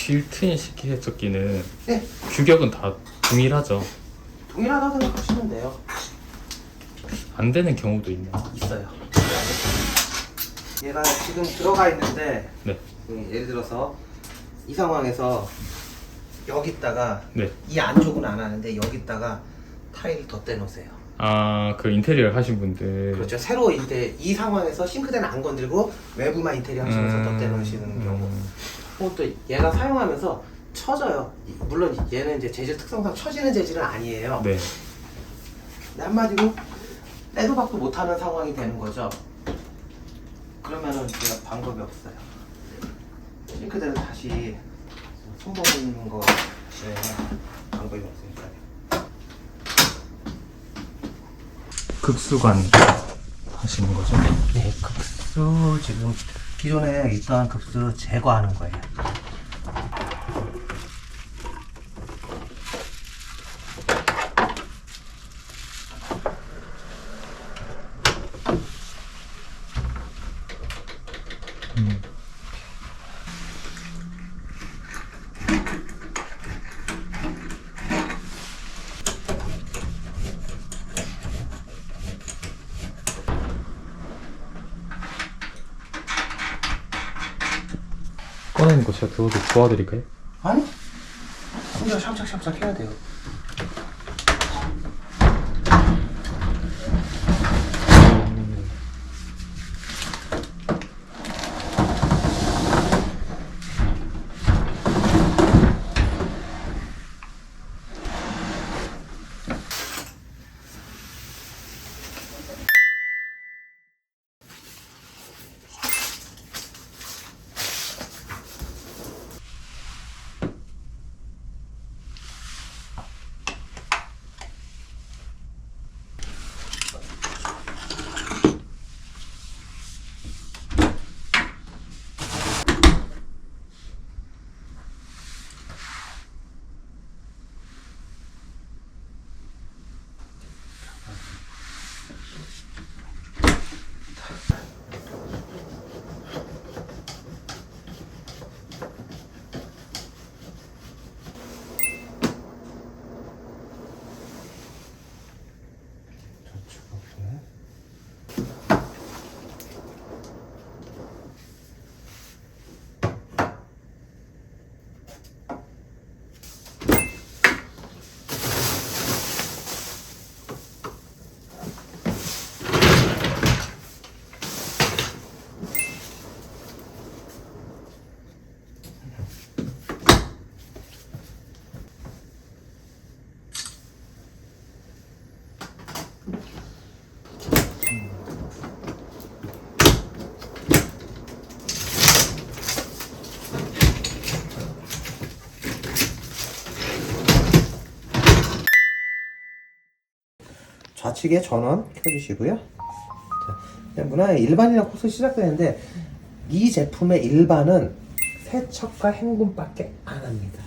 빌트인 식기 세척기는 네, 규격은 다 동일하죠. 동일하다고 생각하시면 돼요. 안 되는 경우도 있나요? 있어요. 얘가 지금 들어가 있는데 네. 예를 들어서 이 상황에서 여기다가 네. 이 안쪽은 안 하는데 여기다가 타일을 덧대 놓으세요. 아, 그 인테리어 하신 분들. 그렇죠. 새로 이제 이 상황에서 싱크대는 안 건들고 외부만 인테리어 하시면서 덧대 놓으시는 경우. 또 얘가 사용하면서 처져요. 물론 얘는 이제 재질 특성상 처지는 재질은 아니에요. 네. 근데 한마디로 빼도 박도 못하는 상황이 되는 거죠. 그러면은 제가 방법이 없어요. 싱크대를 다시 손 보는 거 방법이 없으니까요. 극수관 하시는 거죠? 네, 급수 지금 기존에 있던 급수 제거하는 거예요. 꺼내는 거 제가 도와드릴까요? 아니? 혼자 샵착샵착 해야 돼요. 좌측에 전원 켜주시고요. 자, 문화의 일반이라는 코스 시작되는데 이 제품의 일반은 세척과 헹굼밖에 안 합니다.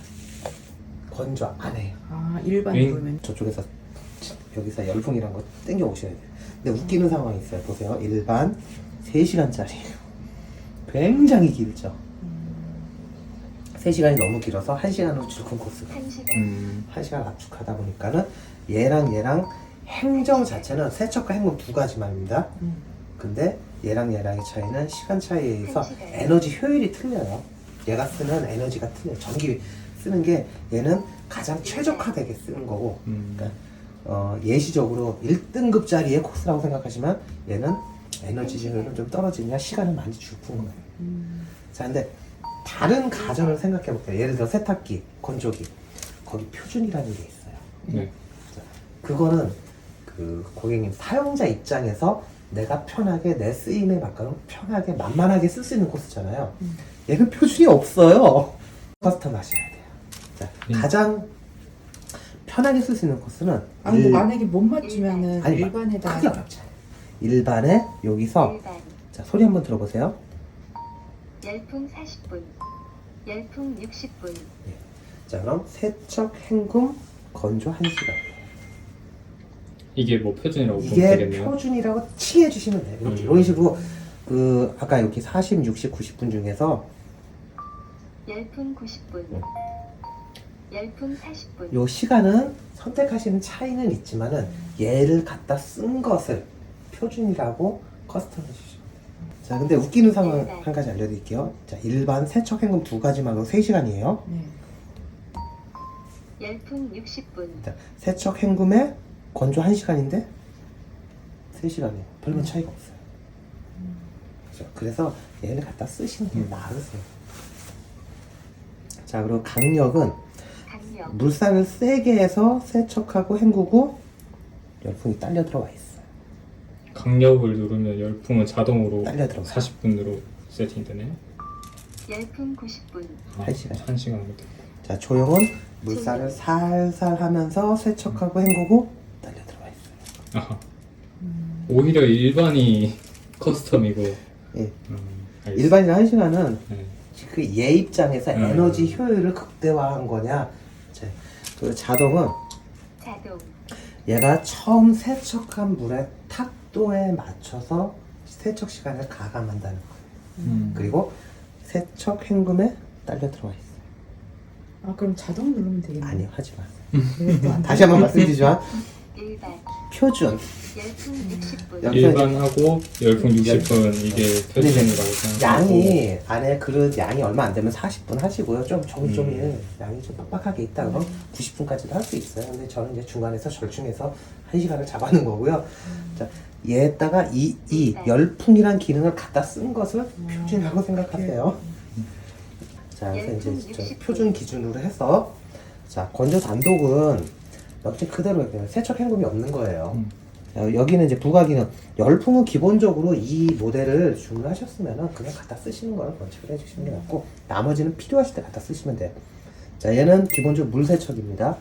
건조 안 해요. 아, 일반 보면 저쪽에서 여기서 열풍이란 거 땡겨 오셔야 돼요. 근데 웃기는 상황이 있어요. 보세요. 일반 3시간짜리예요. 굉장히 길죠. 3시간이 너무 길어서 1시간으로 줄은 코스가 1시간 압축하다 보니까는 얘랑 행정 자체는 세척과 헹굼 두 가지만입니다. 근데 얘랑의 차이는 시간 차이에 의해서 에너지 효율이 틀려요. 얘가 쓰는 에너지가 틀려요. 전기 쓰는 게 얘는 가장 최적화되게 쓰는 거고, 그러니까 예시적으로 1등급짜리의 코스라고 생각하시면 얘는 에너지 효율은 좀 떨어지냐 시간을 많이 줄푸는 거예요. 자, 근데 다른 가전을 생각해 볼게요. 예를 들어 세탁기, 건조기, 거기 표준이라는 게 있어요. 네. 자, 그거는 그 고객님 사용자 입장에서 내가 편하게 내 쓰임에 맞게끔 편하게 만만하게 쓸 수 있는 코스잖아요. 얘는 표준이 없어요. 커스텀 하셔야 돼요. 자, 가장 편하게 쓸 수 있는 코스는 아니 만약에 못 맞추면은 아니, 일반에다 크게 어렵지 않아요. 일반에 여기서 자 소리 한번 들어보세요. 열풍 40분, 열풍 60분. 자 그럼 세척, 헹굼, 건조 1시간. 이게 뭐 표준이라고 보면 이게 되겠네요. 표준이라고 칭해 주시면 돼요. 이런 식으로 그 아까 여기 40, 60, 90분 중에서 열풍 90분. 열풍 40분. 요 시간은 선택하시는 차이는 있지만은 얘를 갖다 쓴 것을 표준이라고 커스텀해 주시면 돼요. 자, 근데 웃기는 상황 한 가지 알려드릴게요. 자, 일반 세척 행금 두 가지만으로 3시간이에요. 네. 열풍 60분. 자, 세척 행금에 건조 1시간인데 3시간이에요. 별반 차이가 없어요. 그죠? 그래서 얘를 갖다 쓰시는 게 나으세요. 자, 그리고 강력은 강력. 물살을 세게 해서 세척하고 헹구고 열풍이 딸려 들어와 있어요. 강력을 누르면 열풍은 자동으로 딸려 들어가요. 40분으로 세팅되네요. 열풍 90분. 1시간. 1시간부터. 자, 조용은 물살을 살살 하면서 세척하고 헹구고 딸려 들어와 있어요. 아하. 오히려 일반이 커스텀이고. 예. 알겠습니다. 일반이랑 1시간은 네. 그 얘 입장에서 에너지 효율을 극대화한 거냐. 자, 그리고 자동은 자동. 얘가 처음 세척한 물의 탁도에 맞춰서 세척 시간을 가감한다는 거예요. 그리고 세척 헹굼에 딸려 들어와 있어요. 아 그럼 자동 누르면 되겠네. 아니요, 하지 마세요. 이것도 안 다시 한번 말씀드리지만 일반. 표준. 열풍 60분. 열- 일반하고 열풍 60분 이게 표준이라고 생각하고. 양이 안에 그릇 양이 얼마 안 되면 40분 하시고요. 좀 양이 좀 빡빡하게 있다 그럼 90분까지도 할 수 있어요. 근데 저는 이제 중간에서 절충해서 1시간을 잡아놓은 거고요. 자, 얘에다가 이 열풍이란 기능을 갖다 쓴 것을 표준이라고 생각하세요. 자, 그래서 이제 저 표준 기준으로 해서 자, 건조 단독은 역시 그대로 그냥 세척 헹굼이 없는 거예요. 여기는 이제 부가기능 열풍은 기본적으로 이 모델을 주문하셨으면 그냥 갖다 쓰시는 걸 원칙으로 해주시는 게 낫고 나머지는 필요하실 때 갖다 쓰시면 돼요. 자, 얘는 기본적으로 물 세척입니다.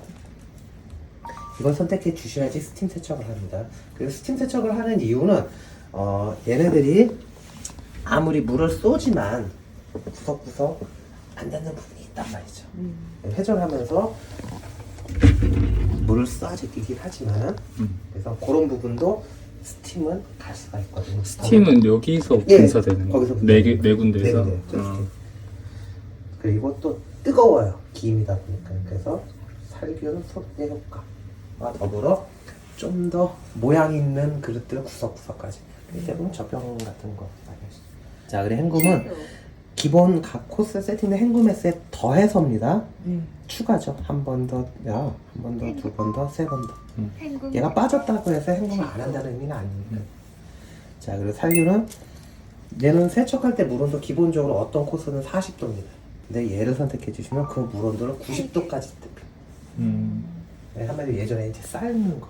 이걸 선택해 주셔야지 스팀 세척을 합니다. 그리고 스팀 세척을 하는 이유는 얘네들이 아무리 물을 쏘지만 구석구석 안 닿는 부분이 있단 말이죠. 회전하면서 물을 쏴주긴 하지만 그래서 그런 부분도 스팀은 갈 수가 있거든요. 스팀은 여기서 예, 분사되는 거. 거기서 네 분사돼요. 군데에서. 네, 스팀. 그리고 또 뜨거워요. 기임이다 보니까. 그래서 살균 속대 효과와 더불어 좀 더 모양 있는 그릇들 구석구석까지. 대부분 젖병 같은 거 많이 하시죠. 자, 그래 헹굼은 취소. 기본 각 코스 세팅된 헹굼에 셋 더해서입니다. 네. 추가죠. 한 번 더, 한 번 더, 두 번 더, 세 번 더. 헹굼. 얘가 빠졌다고 해서 헹굼을 안 한다는 의미는 아니니까. 자, 그리고 살균은 얘는 세척할 때 물온도 기본적으로 어떤 코스는 40도입니다. 근데 얘를 선택해 주시면 그 물온도를 90도까지 한마디로 예전에 이제 삶는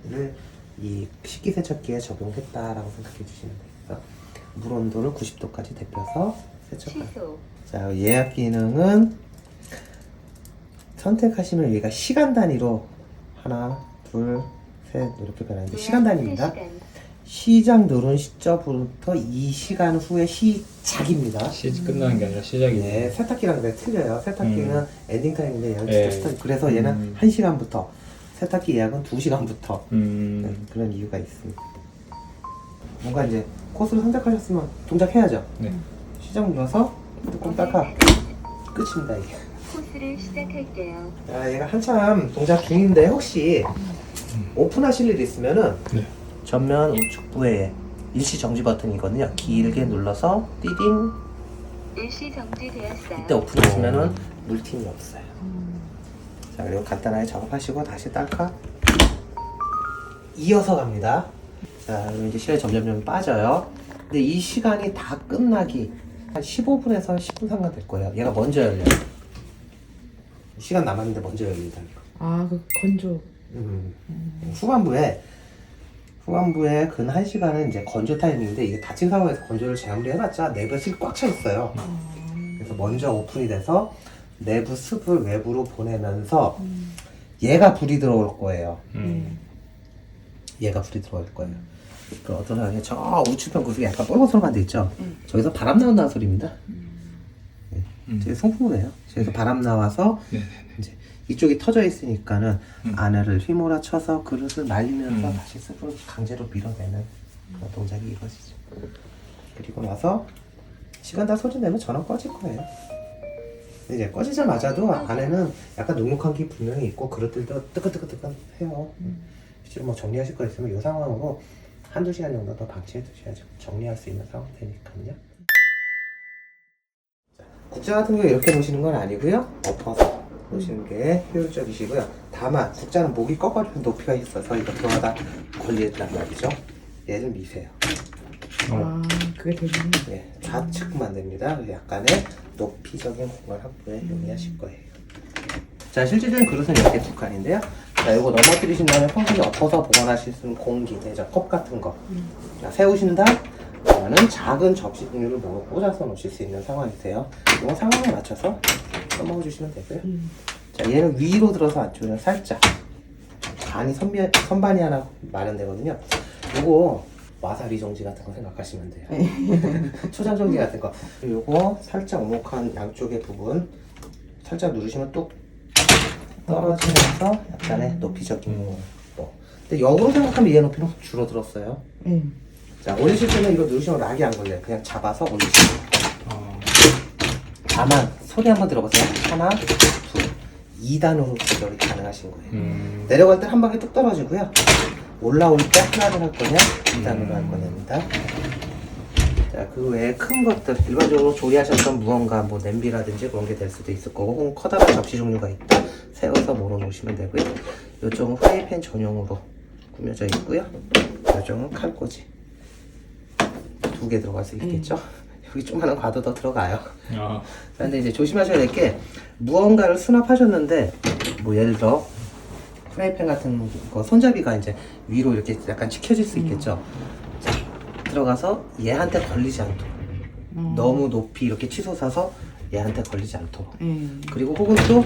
거를 이 식기세척기에 적용했다라고 생각해 주시면 돼요. 물온도를 90도까지 데펴서 세척할. 취소. 자, 예약 기능은 선택하시면 얘가 시간 단위로 하나, 둘, 셋 이렇게 변하는데 시간 단위입니다. 3시간. 시작 누른 시점부터 이 시간 후에 시작입니다. 끝나는 게 아니라 시작이네. 예, 세탁기랑 왜 틀려요? 세탁기는 엔딩 타임인데 얘는 예. 진짜 스타일. 그래서 얘는 1시간부터 세탁기 예약은 2시간부터 그런 이유가 있습니다. 뭔가 이제 코스를 선택하셨으면 동작해야죠. 네. 시작 눌러서 뚜껑 닦아 끝입니다 이게. 코스를 시작할게요. 자, 얘가 한참 동작 중인데 혹시 오픈하실 일 있으면은 네. 전면 우측부에 일시 정지 버튼이거든요. 길게 눌러서 띠딩 일시 정지되었어요. 이때 오픈하시면은 물팀이 없어요. 자, 그리고 간단하게 작업하시고 다시 딸까 이어서 갑니다. 자, 그럼 이제 시간이 점점 빠져요. 근데 이 시간이 다 끝나기 한 15분에서 10분 상간 될 거예요. 얘가 먼저 열려요. 시간 남았는데 먼저 열린다는 거. 아, 그 건조. 후반부에 근 1시간은 이제 건조 타이밍인데 이게 닫힌 상황에서 건조를 아무리 해봤자 내부에 습이 꽉 차 있어요. 그래서 먼저 오픈이 돼서 내부 습을 외부로 보내면서 얘가 불이 들어올 거예요. 얘가 불이 들어올 거예요. 그 어떤 상황에 저 우측편 구석에 약간 뻘겋게 돼 있죠. 저기서 바람 나온다는 소리입니다. 저게 송풍구예요. 저기서 바람 나와서 이제 이쪽이 터져 있으니까는 안에를 휘몰아쳐서 그릇을 말리면서 다시 습을 강제로 밀어내는 그런 동작이 이루어지죠. 그리고 나서 시간 다 소진되면 전원 꺼질 거예요. 이제 꺼지자마자도 안에는 약간 눅눅한 게 분명히 있고 그럴 때도 뜨끈뜨끈뜨끈해요. 실제로 뭐 정리하실 거 있으면 이 상황으로 한두 시간 정도 더 방치해 두셔야죠. 정리할 수 있는 상황 되니까요. 국자 같은 경우 이렇게 놓으시는 건 아니고요. 엎어서 놓으시는 게 효율적이시고요. 다만 국자는 목이 꺾어지는 높이가 있어서 이거 들어가다 걸리겠단 말이죠. 얘를 미세요. 아, 그게 되겠네. 네, 좌측만 됩니다. 약간의 높이적인 공간 확보에 용이하실 거예요. 자, 실질적인 그릇은 이렇게 두 칸인데요. 자, 이거 넘어뜨리신 다음에 평소에 엎어서 보관하실 수 있는 공기, 내죠, 컵 같은 거. 자, 세우신 다음에는 작은 접시 종류를 모두 꽂아서 놓으실 수 있는 상황이세요. 이거 상황에 맞춰서 써먹어 주시면 되고요. 자, 얘는 위로 들어서 안쪽으로 살짝 반이 선반이 하나 마련되거든요. 요거 와사비 정지 같은 거 생각하시면 돼요. 초장 정지 같은 거. 요거 살짝 오목한 양쪽의 부분 살짝 누르시면 뚝 떨어지면서 약간의 높이적인 거. 근데 역으로 생각하면 얘 높이는 확 줄어들었어요. 자, 올리실 때는 이거 누르시면 락이 안 걸려요. 그냥 잡아서 올리시면 돼요. 다만 소리 한번 들어보세요. 하나, 둘, 2단으로 조절이 가능하신 거예요. 내려갈 때 한 방에 뚝 떨어지고요. 올라올 때 하나를 할 거냐, 2단으로 할 거냐입니다. 자, 그 외에 큰 것들, 일반적으로 조리하셨던 무언가, 뭐 냄비라든지 그런 게 될 수도 있을 거고, 혹은 커다란 접시 종류가 있다. 세워서 몰아 놓으시면 되고요. 이쪽은 프라이팬 전용으로 꾸며져 있고요. 이쪽은 칼꽂이. 2개 들어갈 수 있겠죠? 여기 조그마한 과도 더 들어가요. 아, 근데 이제 조심하셔야 될 게, 무언가를 수납하셨는데, 뭐 예를 들어, 프라이팬 같은 거 손잡이가 이제 위로 이렇게 약간 치켜질 수 있겠죠. 자, 들어가서 얘한테 걸리지 않도록 너무 높이 이렇게 치솟아서 얘한테 걸리지 않도록 그리고 혹은 또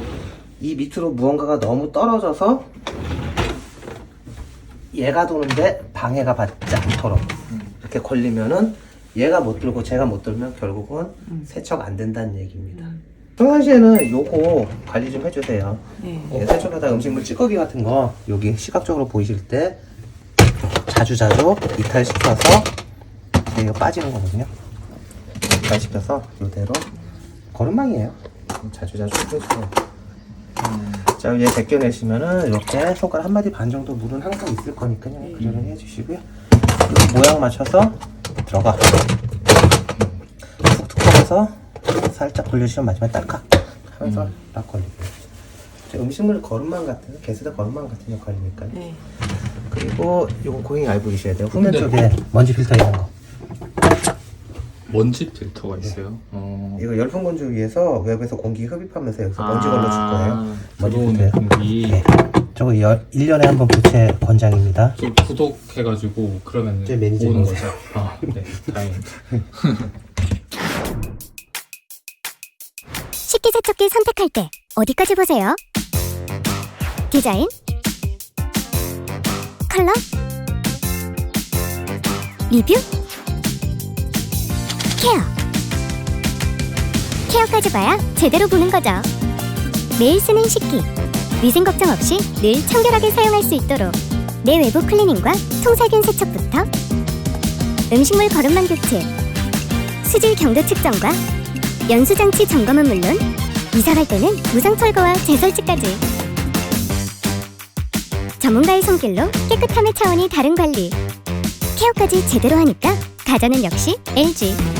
이 밑으로 무언가가 너무 떨어져서 얘가 도는데 방해가 받지 않도록 이렇게 걸리면은 얘가 못 들고 제가 못 들면 결국은 세척 안 된다는 얘기입니다. 평상시에는 요거 관리 좀 해주세요. 예, 세척하다 음식물 찌꺼기 같은 거 여기 시각적으로 보이실 때 자주자주 이탈시켜서 이거 빠지는 거거든요. 이탈시켜서 이대로 거름망이에요. 자주자주 해주세요. 자, 얘 벗겨내시면은 이렇게 손가락 1마디 반 정도 물은 항상 있을 거니까요. 그대로 해주시고요. 이 모양 맞춰서 들어가. 툭툭 꺼내서 살짝 돌려주시면 마지막에 딸깍 하면서 딱 걸리고요. 음식물 거름망 같은, 게스드 거름망 같은 역할이니까요. 그리고 요거 고객님 알고 계셔야 돼요. 후면 쪽에 먼지 필터 있는 거. 먼지 필터가 있어요. 이거 열풍 건조 위해서 외부에서 공기 흡입하면서 여기서 먼지 걸러줄 거예요. 먼지 들어오는 필터예요. 공기. 네. 저거 1년에 한 번 교체 권장입니다. 저 구독해가지고 그러면 제 매니저님. 오는 거죠. 아, 네, 다행입니다. 식기세척기 선택할 때 어디까지 보세요? 디자인? 컬러? 리뷰? 케어. 케어까지 봐야 제대로 보는 거죠. 매일 쓰는 식기. 위생 걱정 없이 늘 청결하게 사용할 수 있도록 내외부 클리닝과 통살균 세척부터 음식물 거름망 교체, 수질 경도 측정과 연수장치 점검은 물론 이사갈 때는 무상 철거와 재설치까지 전문가의 손길로 깨끗함의 차원이 다른 관리 케어까지 제대로 하니까 가전은 역시 LG.